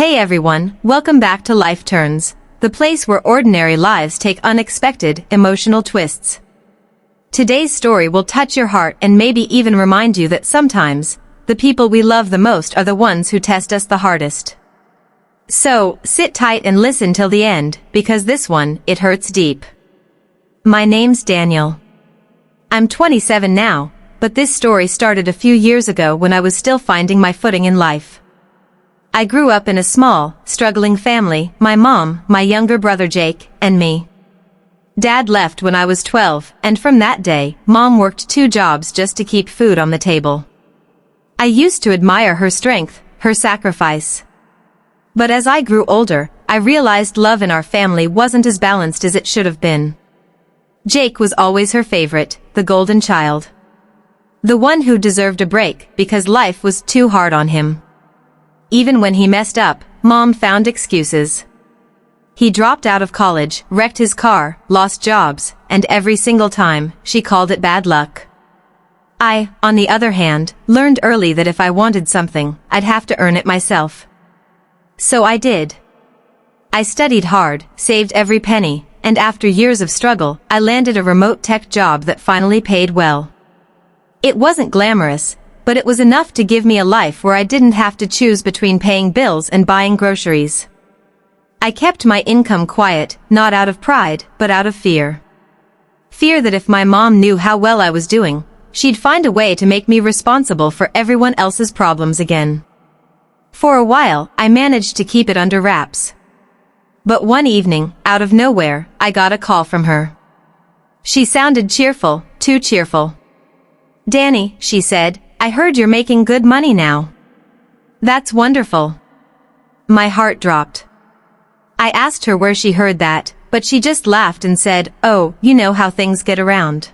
Hey everyone, welcome back to Life Turns, the place where ordinary lives take unexpected, emotional twists. Today's story will touch your heart and maybe even remind you that sometimes, the people we love the most are the ones who test us the hardest. So, sit tight and listen till the end, because this one, it hurts deep. My name's Daniel. I'm 27 now, but this story started a few years ago when I was still finding my footing in life. I grew up in a small, struggling family, my mom, my younger brother Jake, and me. Dad left when I was 12, and from that day, Mom worked 2 jobs just to keep food on the table. I used to admire her strength, her sacrifice. But as I grew older, I realized love in our family wasn't as balanced as it should have been. Jake was always her favorite, the golden child. The one who deserved a break because life was too hard on him. Even when he messed up, Mom found excuses. He dropped out of college, wrecked his car, lost jobs, and every single time, she called it bad luck. I, on the other hand, learned early that if I wanted something, I'd have to earn it myself. So I did. I studied hard, saved every penny, and after years of struggle, I landed a remote tech job that finally paid well. It wasn't glamorous, but it was enough to give me a life where I didn't have to choose between paying bills and buying groceries. I kept my income quiet, not out of pride, but out of fear. Fear that if my mom knew how well I was doing, she'd find a way to make me responsible for everyone else's problems again. For a while, I managed to keep it under wraps. But one evening, out of nowhere, I got a call from her. She sounded cheerful, too cheerful. "Danny," she said, "I heard you're making good money now." "That's wonderful." My heart dropped. I asked her where she heard that, but she just laughed and said, "Oh, you know how things get around."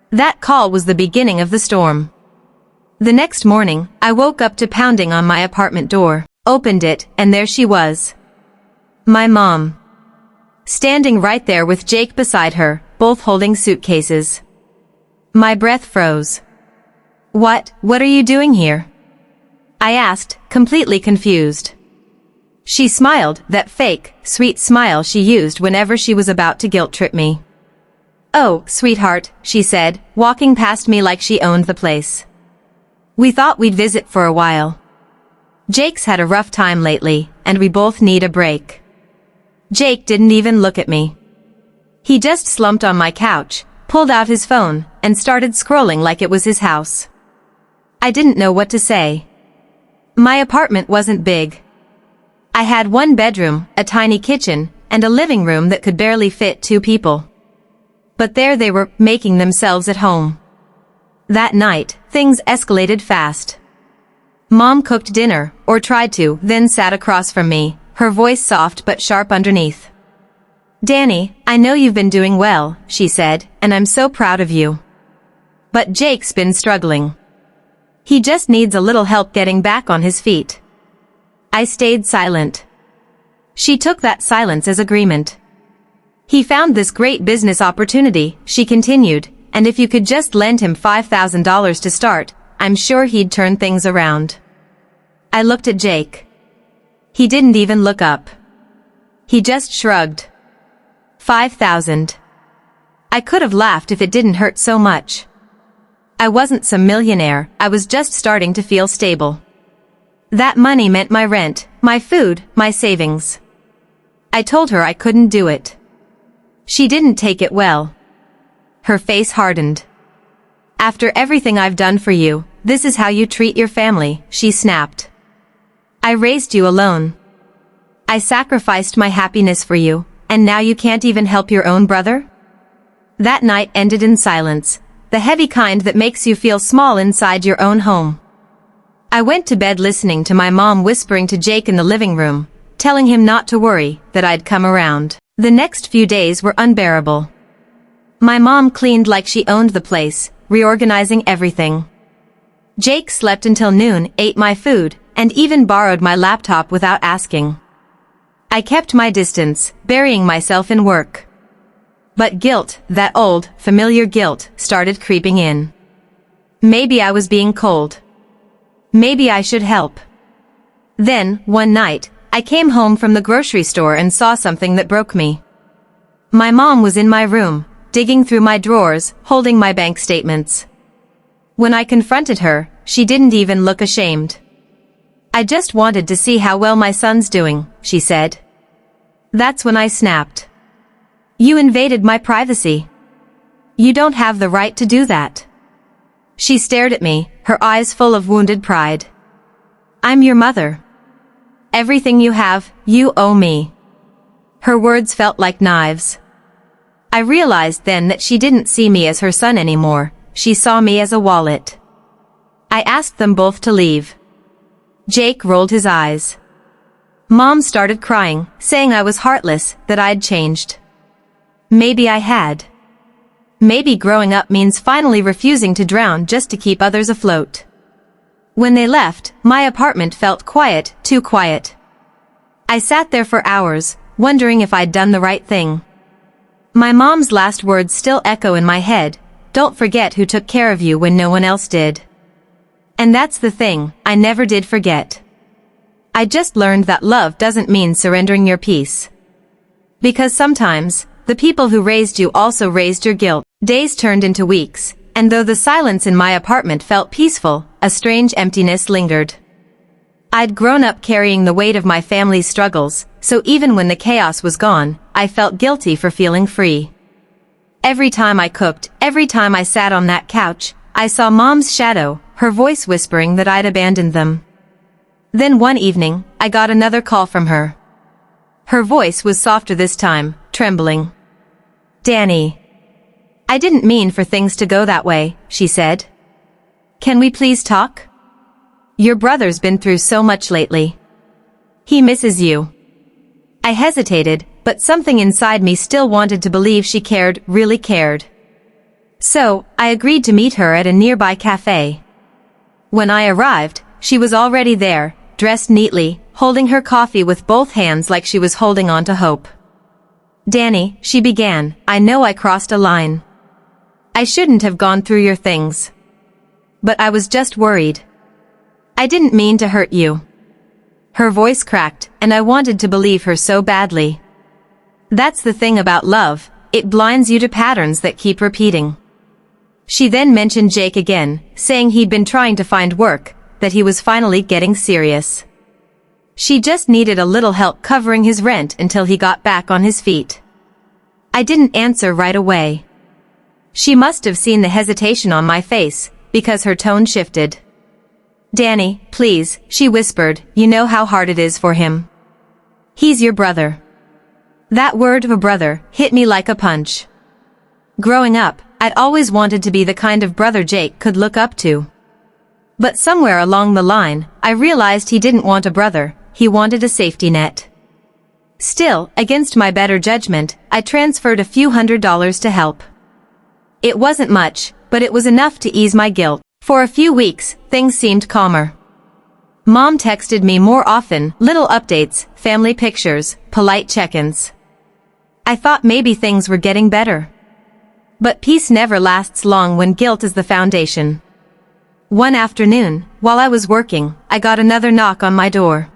That call was the beginning of the storm. The next morning, I woke up to pounding on my apartment door, opened it, and there she was. My mom. Standing right there with Jake beside her, both holding suitcases. My breath froze. What are you doing here?" I asked, completely confused. She smiled, that fake, sweet smile she used whenever she was about to guilt-trip me. "Oh, sweetheart," she said, walking past me like she owned the place. "We thought we'd visit for a while. Jake's had a rough time lately, and we both need a break." Jake didn't even look at me. He just slumped on my couch, pulled out his phone, and started scrolling like it was his house. I didn't know what to say. My apartment wasn't big. I had 1 bedroom, a tiny kitchen, and a living room that could barely fit 2 people. But there they were, making themselves at home. That night, things escalated fast. Mom cooked dinner, or tried to, then sat across from me, her voice soft but sharp underneath. "Danny, I know you've been doing well," she said, "and I'm so proud of you. But Jake's been struggling. He just needs a little help getting back on his feet." I stayed silent. She took that silence as agreement. "He found this great business opportunity," she continued, "and if you could just lend him $5,000 to start, I'm sure he'd turn things around." I looked at Jake. He didn't even look up. He just shrugged. 5,000. I could have laughed if it didn't hurt so much. I wasn't some millionaire, I was just starting to feel stable. That money meant my rent, my food, my savings. I told her I couldn't do it. She didn't take it well. Her face hardened. "After everything I've done for you, this is how you treat your family," she snapped. "I raised you alone. I sacrificed my happiness for you, and now you can't even help your own brother?" That night ended in silence. The heavy kind that makes you feel small inside your own home. I went to bed listening to my mom whispering to Jake in the living room, telling him not to worry, that I'd come around. The next few days were unbearable. My mom cleaned like she owned the place, reorganizing everything. Jake slept until noon, ate my food, and even borrowed my laptop without asking. I kept my distance, burying myself in work. But guilt, that old, familiar guilt, started creeping in. Maybe I was being cold. Maybe I should help. Then, one night, I came home from the grocery store and saw something that broke me. My mom was in my room, digging through my drawers, holding my bank statements. When I confronted her, she didn't even look ashamed. "I just wanted to see how well my son's doing," she said. That's when I snapped. "You invaded my privacy. You don't have the right to do that." She stared at me, her eyes full of wounded pride. "I'm your mother. Everything you have, you owe me." Her words felt like knives. I realized then that she didn't see me as her son anymore, she saw me as a wallet. I asked them both to leave. Jake rolled his eyes. Mom started crying, saying I was heartless, that I'd changed. Maybe I had. Maybe growing up means finally refusing to drown just to keep others afloat. When they left, my apartment felt quiet, too quiet. I sat there for hours, wondering if I'd done the right thing. My mom's last words still echo in my head, "Don't forget who took care of you when no one else did." And that's the thing, I never did forget. I just learned that love doesn't mean surrendering your peace. Because sometimes, the people who raised you also raised your guilt. Days turned into weeks, and though the silence in my apartment felt peaceful, a strange emptiness lingered. I'd grown up carrying the weight of my family's struggles, so even when the chaos was gone, I felt guilty for feeling free. Every time I cooked, every time I sat on that couch, I saw Mom's shadow, her voice whispering that I'd abandoned them. Then one evening, I got another call from her. Her voice was softer this time, trembling. "Danny. I didn't mean for things to go that way," she said. "Can we please talk? Your brother's been through so much lately. He misses you." I hesitated, but something inside me still wanted to believe she cared, really cared. So, I agreed to meet her at a nearby cafe. When I arrived, she was already there, dressed neatly, holding her coffee with both hands like she was holding on to hope. "Danny," she began, "I know I crossed a line. I shouldn't have gone through your things. But I was just worried. I didn't mean to hurt you." Her voice cracked, and I wanted to believe her so badly. That's the thing about love, it blinds you to patterns that keep repeating. She then mentioned Jake again, saying he'd been trying to find work, that he was finally getting serious. She just needed a little help covering his rent until he got back on his feet. I didn't answer right away. She must have seen the hesitation on my face, because her tone shifted. "Danny, please," she whispered, "you know how hard it is for him. He's your brother." That word of a brother hit me like a punch. Growing up, I'd always wanted to be the kind of brother Jake could look up to. But somewhere along the line, I realized he didn't want a brother, he wanted a safety net. Still, against my better judgment, I transferred a few $100s to help. It wasn't much, but it was enough to ease my guilt. For a few weeks, things seemed calmer. Mom texted me more often, little updates, family pictures, polite check-ins. I thought maybe things were getting better. But peace never lasts long when guilt is the foundation. One afternoon, while I was working, I got another knock on my door.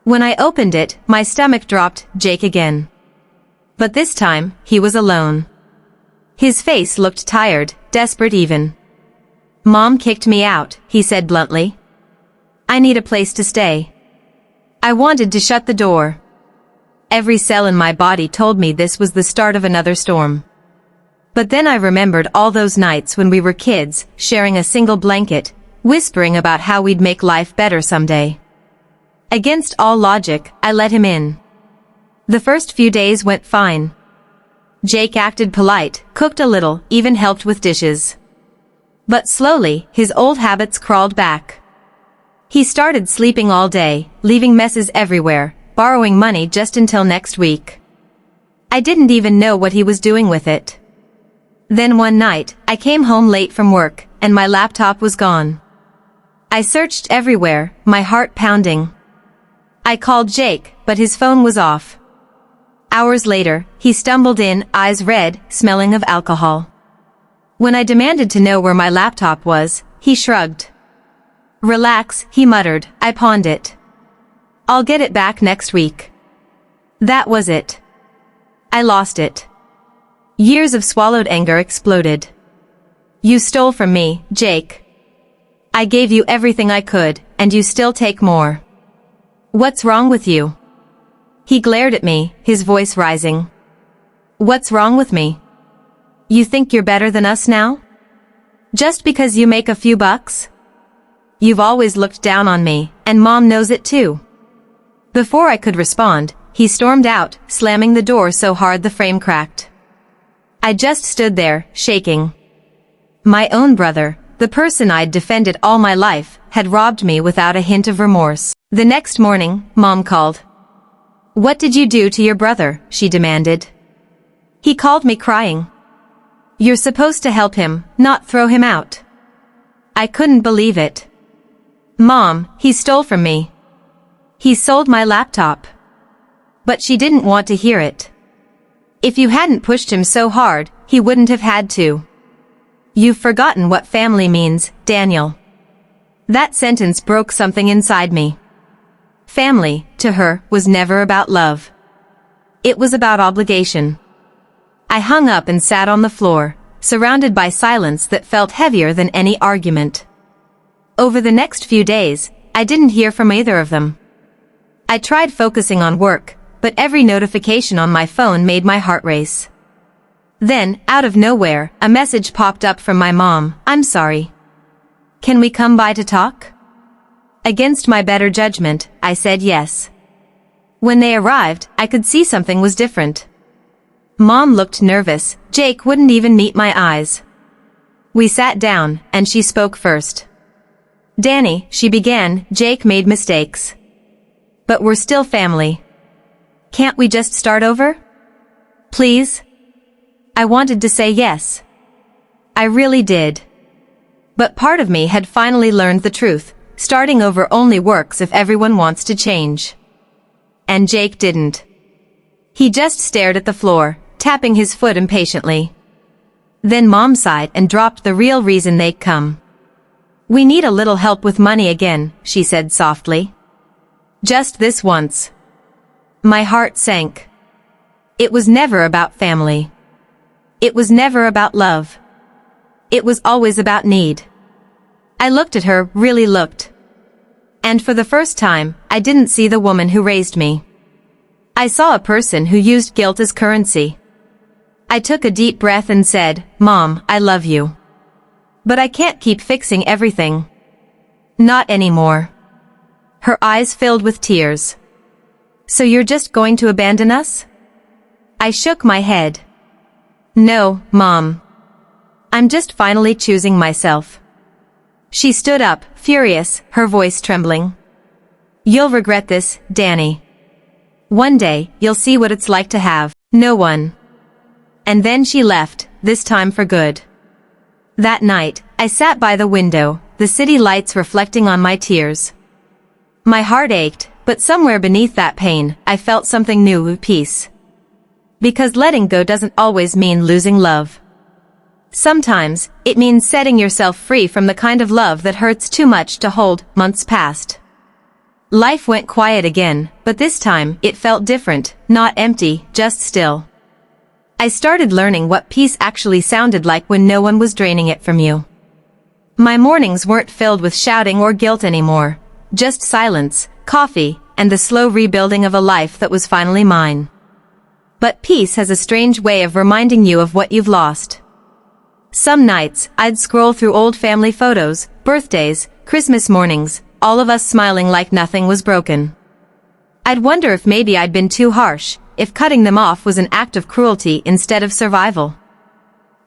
When I opened it, my stomach dropped. Jake again. But this time, he was alone. His face looked tired, desperate even. "Mom kicked me out," he said bluntly. "I need a place to stay." I wanted to shut the door. Every cell in my body told me this was the start of another storm. But then I remembered all those nights when we were kids, sharing a single blanket, whispering about how we'd make life better someday. Against all logic, I let him in. The first few days went fine. Jake acted polite, cooked a little, even helped with dishes. But slowly, his old habits crawled back. He started sleeping all day, leaving messes everywhere, borrowing money just until next week. I didn't even know what he was doing with it. Then one night, I came home late from work, and my laptop was gone. I searched everywhere, my heart pounding. I called Jake, but his phone was off. Hours later, he stumbled in, eyes red, smelling of alcohol. When I demanded to know where my laptop was, he shrugged. "Relax," he muttered, "I pawned it." I'll get it back next week. That was it. I lost it. Years of swallowed anger exploded. You stole from me, Jake. I gave you everything I could, and you still take more. What's wrong with you? He glared at me, his voice rising. What's wrong with me? You think you're better than us now? Just because you make a few bucks? You've always looked down on me, and Mom knows it too. Before I could respond, he stormed out, slamming the door so hard the frame cracked. I just stood there, shaking. My own brother, the person I'd defended all my life, had robbed me without a hint of remorse. The next morning, Mom called. What did you do to your brother? She demanded. He called me crying. You're supposed to help him, not throw him out. I couldn't believe it. Mom, he stole from me. He sold my laptop. But she didn't want to hear it. If you hadn't pushed him so hard, he wouldn't have had to. You've forgotten what family means, Daniel. That sentence broke something inside me. Family, to her, was never about love. It was about obligation. I hung up and sat on the floor, surrounded by silence that felt heavier than any argument. Over the next few days, I didn't hear from either of them. I tried focusing on work, but every notification on my phone made my heart race. Then, out of nowhere, a message popped up from my mom. I'm sorry. Can we come by to talk? Against my better judgment, I said yes. When they arrived, I could see something was different. Mom looked nervous. Jake wouldn't even meet my eyes. We sat down, and she spoke first. Danny, she began, Jake made mistakes. But we're still family. Can't we just start over? Please? I wanted to say yes. I really did. But part of me had finally learned the truth. Starting over only works if everyone wants to change. And Jake didn't. He just stared at the floor, tapping his foot impatiently. Then Mom sighed and dropped the real reason they'd come. We need a little help with money again, she said softly. Just this once. My heart sank. It was never about family. It was never about love. It was always about need. I looked at her, really looked. And for the first time, I didn't see the woman who raised me. I saw a person who used guilt as currency. I took a deep breath and said, Mom, I love you. But I can't keep fixing everything. Not anymore. Her eyes filled with tears. So you're just going to abandon us? I shook my head. No, Mom. I'm just finally choosing myself. She stood up, furious, her voice trembling. You'll regret this, Danny. One day, you'll see what it's like to have no one. And then she left, this time for good. That night, I sat by the window, the city lights reflecting on my tears. My heart ached, but somewhere beneath that pain, I felt something new, peace. Because letting go doesn't always mean losing love. Sometimes, it means setting yourself free from the kind of love that hurts too much to hold. Months passed. Life went quiet again, but this time, it felt different, not empty, just still. I started learning what peace actually sounded like when no one was draining it from you. My mornings weren't filled with shouting or guilt anymore, just silence, coffee, and the slow rebuilding of a life that was finally mine. But peace has a strange way of reminding you of what you've lost. Some nights, I'd scroll through old family photos, birthdays, Christmas mornings, all of us smiling like nothing was broken. I'd wonder if maybe I'd been too harsh, if cutting them off was an act of cruelty instead of survival.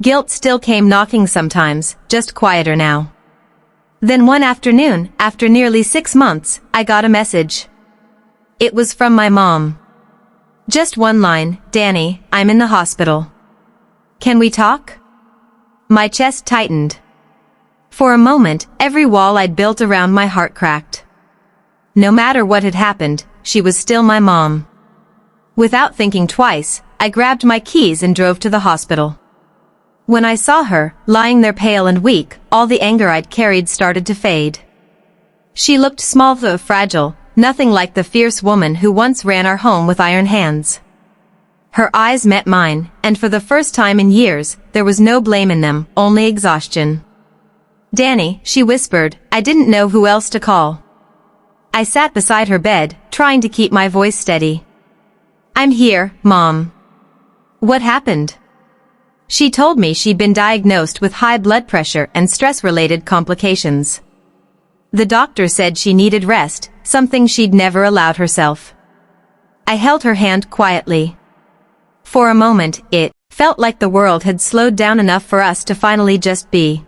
Guilt still came knocking sometimes, just quieter now. Then one afternoon, after nearly 6 months, I got a message. It was from my mom. Just one line, Danny, I'm in the hospital. Can we talk? My chest tightened. For a moment, every wall I'd built around my heart cracked. No matter what had happened, she was still my mom. Without thinking twice, I grabbed my keys and drove to the hospital. When I saw her, lying there pale and weak, all the anger I'd carried started to fade. She looked small though fragile, nothing like the fierce woman who once ran our home with iron hands. Her eyes met mine, and for the first time in years, there was no blame in them, only exhaustion. "Danny," she whispered, I didn't know who else to call. I sat beside her bed, trying to keep my voice steady. "I'm here, Mom." "What happened?" She told me she'd been diagnosed with high blood pressure and stress-related complications. The doctor said she needed rest, something she'd never allowed herself. I held her hand quietly. For a moment, it felt like the world had slowed down enough for us to finally just be.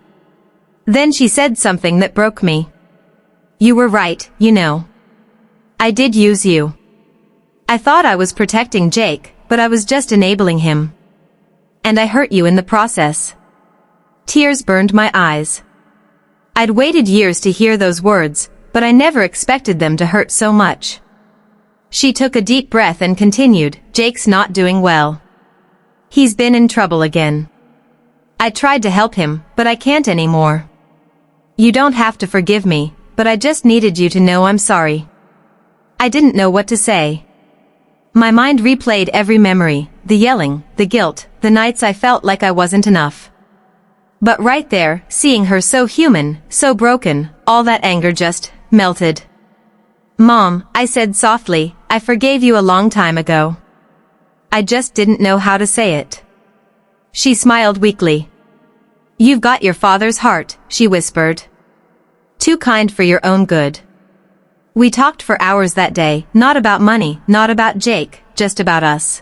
Then she said something that broke me. "You were right, you know. I did use you. I thought I was protecting Jake, but I was just enabling him. And I hurt you in the process." Tears burned my eyes. I'd waited years to hear those words, but I never expected them to hurt so much. She took a deep breath and continued, "Jake's not doing well. He's been in trouble again. I tried to help him, but I can't anymore. You don't have to forgive me, but I just needed you to know I'm sorry." I didn't know what to say. My mind replayed every memory, the yelling, the guilt, the nights I felt like I wasn't enough. But right there, seeing her so human, so broken, all that anger just melted. "Mom," I said softly, "I forgave you a long time ago. I just didn't know how to say it." She smiled weakly. "You've got your father's heart," she whispered. "Too kind for your own good." We talked for hours that day, not about money, not about Jake, just about us.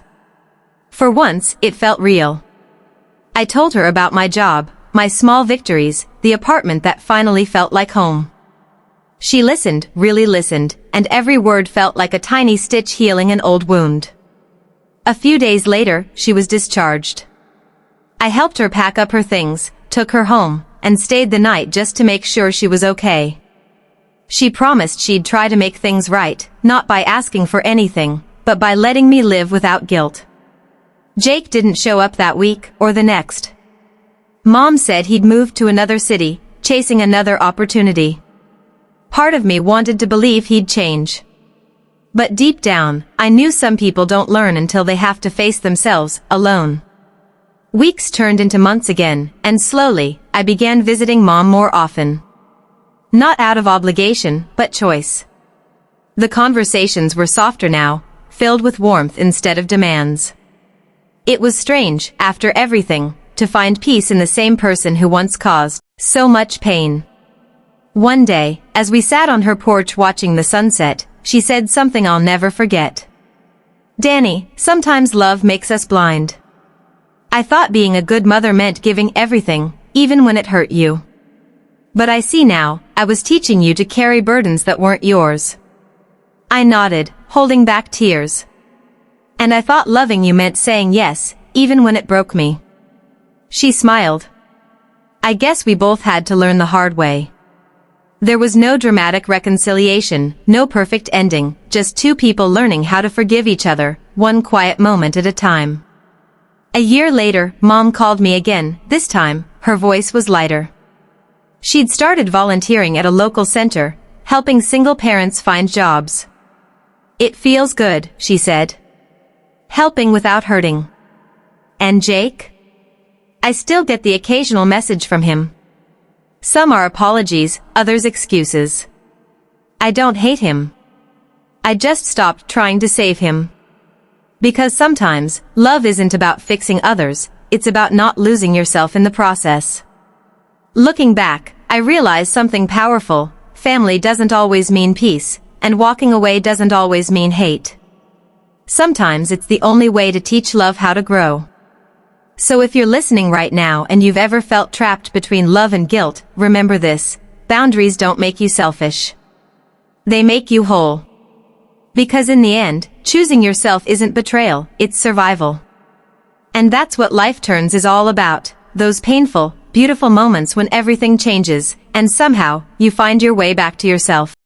For once, it felt real. I told her about my job, my small victories, the apartment that finally felt like home. She listened, really listened, and every word felt like a tiny stitch healing an old wound. A few days later, she was discharged. I helped her pack up her things, took her home, and stayed the night just to make sure she was okay. She promised she'd try to make things right, not by asking for anything, but by letting me live without guilt. Jake didn't show up that week, or the next. Mom said he'd moved to another city, chasing another opportunity. Part of me wanted to believe he'd change. But deep down, I knew some people don't learn until they have to face themselves, alone. Weeks turned into months again, and slowly, I began visiting Mom more often. Not out of obligation, but choice. The conversations were softer now, filled with warmth instead of demands. It was strange, after everything, to find peace in the same person who once caused so much pain. One day, as we sat on her porch watching the sunset, she said something I'll never forget. "Danny, sometimes love makes us blind. I thought being a good mother meant giving everything, even when it hurt you. But I see now, I was teaching you to carry burdens that weren't yours." I nodded, holding back tears. "And I thought loving you meant saying yes, even when it broke me." She smiled. I guess we both had to learn the hard way. There was no dramatic reconciliation, no perfect ending, just two people learning how to forgive each other, one quiet moment at a time. A year later, Mom called me again, this time, her voice was lighter. She'd started volunteering at a local center, helping single parents find jobs. "It feels good," she said. "Helping without hurting." "And Jake?" I still get the occasional message from him. Some are apologies, others excuses. I don't hate him. I just stopped trying to save him. Because sometimes, love isn't about fixing others, it's about not losing yourself in the process. Looking back, I realized something powerful: family doesn't always mean peace, and walking away doesn't always mean hate. Sometimes it's the only way to teach love how to grow. So if you're listening right now and you've ever felt trapped between love and guilt, remember this: boundaries don't make you selfish. They make you whole. Because in the end, choosing yourself isn't betrayal, it's survival. And that's what Life Turns is all about, those painful, beautiful moments when everything changes, and somehow, you find your way back to yourself.